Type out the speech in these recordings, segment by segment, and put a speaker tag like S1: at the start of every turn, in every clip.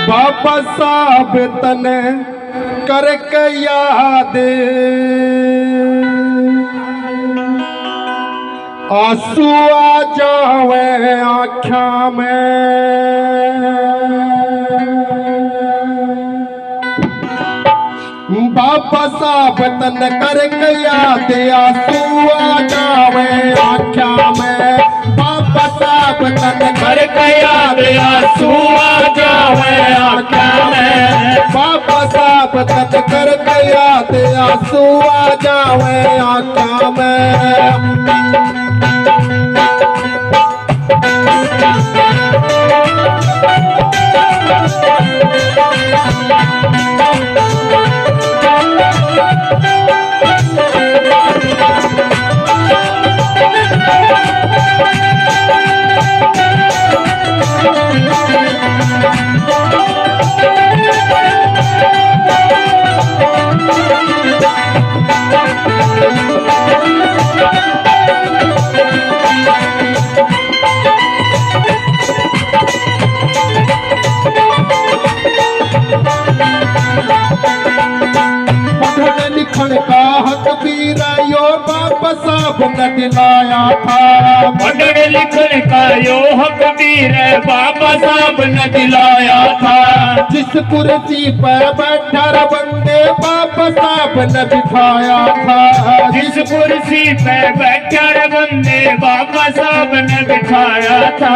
S1: बाबा साहब तने करके याद आंसू आ जावे आँखा में। बाबा साहब तन करके याद आंसू आ जावे आँखा में। बाबा साहब तन करके याद आंसू आ जावे आँखा में। बाबा साहब तन करके याद आंसू आ जावे आँखा में। का हक बीरायो बाबा साहब ने दिलाया था।
S2: पढ़ने लिखने का यो हक बीर बाबा साहब ने दिलाया था।
S1: जिस कुर्सी पर बैठा बंदे बाबा साहब ने बिठाया था।
S2: जिस कुर्सी पे बैठा बंदे बाबा साहब ने बिठाया था।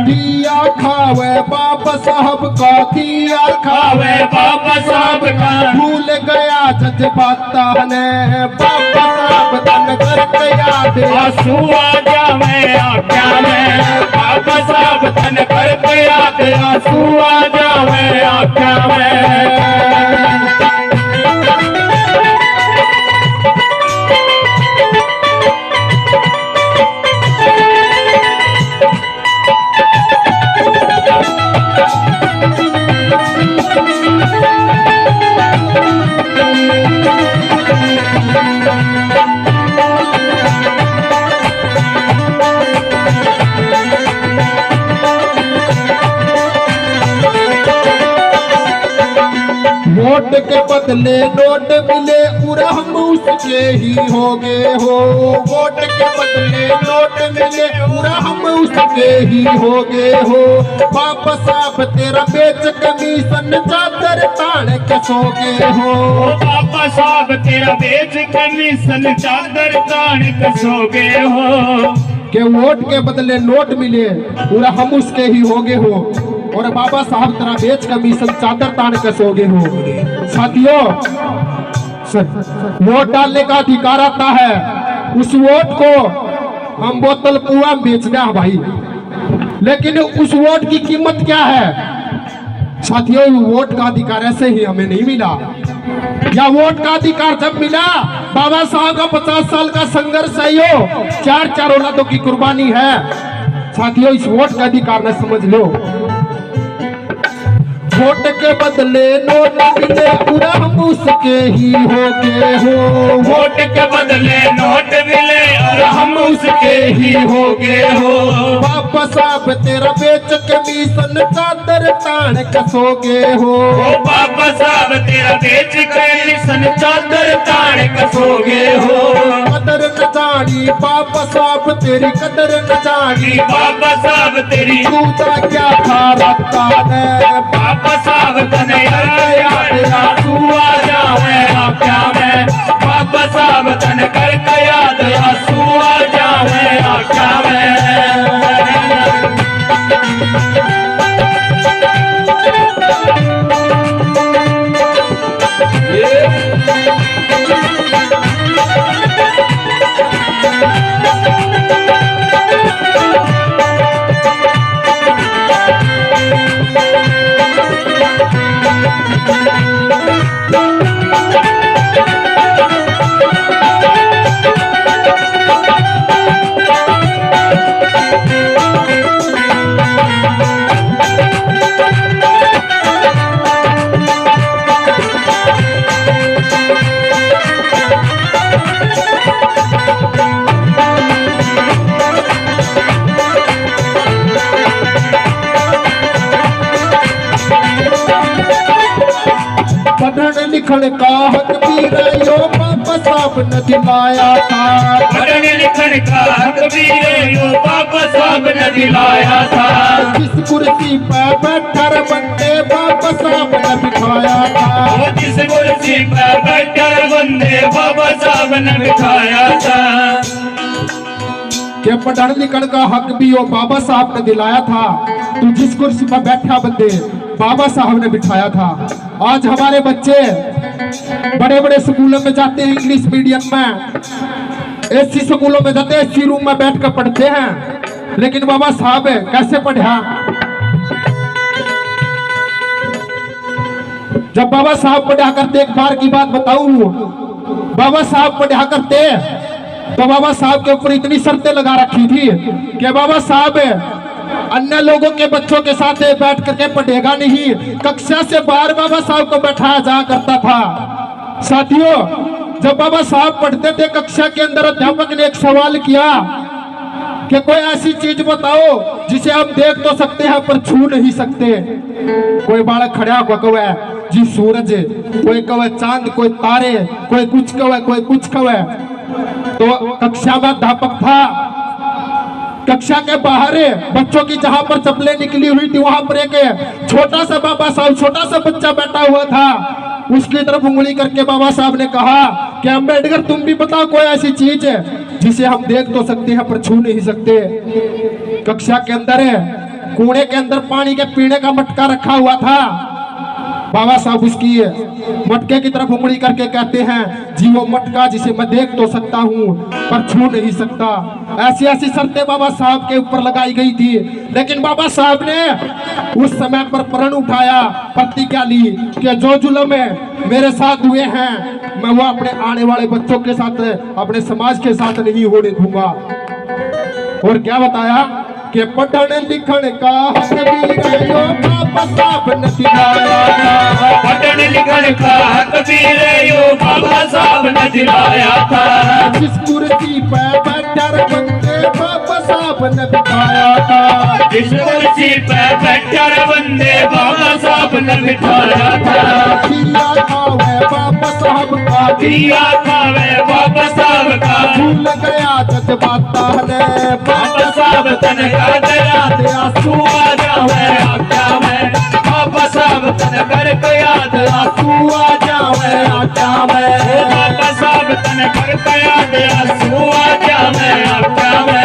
S1: दिया खावे बाबा साहब का, दिया
S2: खावे बाबा साहब का।
S1: भूल गया जज्बाता ने बाबा साहब तन करके याद
S2: आंसू आ जावे आँखा में। बाबा साहब तन करके याद आंसू आ जावे आँखा में।
S1: वोट के बदले नोट मिले पूरा हम उसके ही हो गए हो। वोट के बदले नोट मिले पूरा हम उसके ही हो गए हो। बाबा साहब तेरा बेच कमीशन चादर तान के सो गए हो।
S2: बाबा साहब तेरा बेच कमीशन चादर तान के सो गए हो।
S1: के वोट के बदले नोट मिले पूरा हम उसके ही हो गए हो। और बाबा साहब तेरा बेच कमीशन चादर तान के सोगे हो। साथियों, वोट डालने का अधिकार आता है। उस वोट को हम बोतल पुआ बेचना है भाई, लेकिन उस वोट की कीमत क्या है? साथियों, वोट का अधिकार ऐसे ही हमें नहीं मिला। या वोट का अधिकार जब मिला, बाबा साहब का 50 साल का संघर्ष है, यो 4 औलादों की कुर्बानी है। साथियों, इस वोट का अधिकार न समझ लो। वोट के बदले नोट मिले पूरा हम उसके ही हो गए हो।
S2: वोट के बदले नोट मिले और हम उसके ही हो गए हो।
S1: बाबा साहब तेरा बेच कमीशन चादर तान के सो गए हो।
S2: बाबा साहब तेरा बेच कमीशन चादर तान के सो गए हो।
S1: कदर न जानी बाबा साहब तेरी, कदर न जानी
S2: बाबा साहब तेरी।
S1: तूता क्या था रखता है
S2: बाबा साहब तने याद आंसू आ जावे आँखा में। बाबा साहब तन करके याद आंसू आ जावे आँखा में।
S1: पढ़ने लिखने का हक भी रहियो बाबा साहब ने दिलाया था।
S2: पढ़ने लिखने का हक भी रहियो बाबा साहब ने दिलाया था।
S1: जिस कुर्सी पे बैठा बंदे बाबा साहब ने बिठाया था।
S2: वो जिस कुर्सी पे बैठा बंदे बाबा साहब ने बिठाया था।
S1: के पढ़ने लिखने का हक भी वो बाबा साहब ने दिलाया था। तू जिस कुर्सी पर बैठा बंदे बाबा साहब ने बिठाया था। आज हमारे बच्चे बड़े बड़े स्कूलों में जाते हैं, इंग्लिश मीडियम में, एसी स्कूलों में जाते हैं, एसी रूम में बैठकर पढ़ते हैं। लेकिन बाबा साहब कैसे पढ़ा? जब बाबा साहब पढ़ा करते, एक बार की बात बताऊं, बाबा साहब पढ़ा करते तो बाबा साहब के ऊपर इतनी शर्तें लगा रखी थी कि बाबा साहब अन्य लोगों के बच्चों के साथ बैठ करके पढ़ेगा नहीं, कक्षा से बाहर बाबा साहब को बैठाया जा करता था। साथियों, जब बाबा साहब पढ़ते थे कक्षा के अंदर, अध्यापक ने एक सवाल किया कि कोई ऐसी चीज बताओ जिसे हम देख तो सकते हैं पर छू नहीं सकते। कोई बालक खड़ा होकर कहे जी सूरज, कोई कहे चांद, कोई तारे, कोई कुछ कहे, कोई कुछ कहे। तो कक्षा में अध्यापक था, कक्षा के बाहर बच्चों की जहां पर चप्पलें निकली हुई थी वहां पर एक छोटा सा बाबा साहब, छोटा सा बच्चा बैठा हुआ था। उसकी तरफ उंगली करके बाबा साहब ने कहा कि अम्बेडकर तुम भी बताओ कोई ऐसी चीज है जिसे हम देख तो सकते हैं पर छू नहीं सकते। कक्षा के अंदर कूड़े के अंदर पानी के पीने का मटका रखा हुआ था। बाबा साहब उसकी मटके की तरफ उंगली करके कहते हैं जी वो मटका जिसे मैं देख तो सकता हूँ पर छू नहीं सकता। ऐसी ऐसी शर्तें बाबा साहब के ऊपर लगाई गई थी। लेकिन बाबा साहब ने उस समय पर प्रण उठाया, प्रतिज्ञा ली कि जो जुल्म मेरे साथ हुए हैं मैं वो अपने आने वाले बच्चों के साथ, अपने समाज के साथ नहीं होने दूंगा। और क्या बताया कि पढ़ने लिखने का हक भी रहियो बाबा साहब ने दिलाया था।
S2: पढ़ने लिखने का हक भी रहियो बाबा साहब ने दिलाया था।
S1: जिस कुर्सी पे बैठा बंदे बाबा साहब ने बिठाया था।
S2: जिस कुर्सी पे बैठा बंदे बाबा साहब ने बिठाया था।
S1: दिया खावे बाबा साहब का,
S2: दिया खावे बाबा साहब का,
S1: भूल गया जज्बाता ने
S2: बाबा साहब तन का दया
S1: आंसू
S2: आ जावे आज्ञा में। बाबा साहब तन कर के याद
S1: आंसू आ जावे आज्ञा में।
S2: बाबा साहब तन कर के याद आंसू आ जावे आज्ञा में।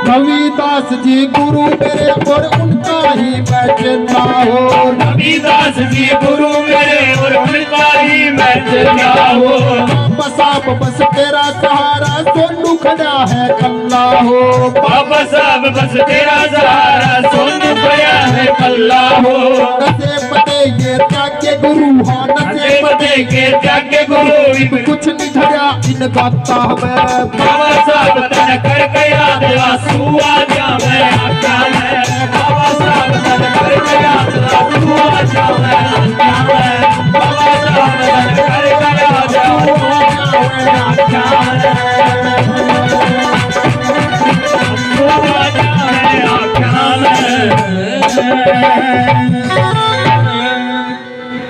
S1: रविदास जी गुरु मेरे और उनका ही मैं चेला हो।
S2: रविदास जी गुरु मेरे और उनका ही मैं चेला हो।
S1: बाबा साहब बस तेरा सहारा सोनू खड़ा है कल्ला हो।
S2: बाबा साहब बस तेरा सहारा सोनू खड़ा है कल्ला हो।
S1: नशे पते ये त्याग के गुरु, हाँ नशे
S2: पते के त्याग के गुरु,
S1: कुछ नहीं धरा इन गाता में।
S2: बाबा साहब तन कर के याद आंसू आ जावे आज्ञा में। बाबा साहब तन कर के याद आंसू आ जावे आज्ञा में। बाबा साहब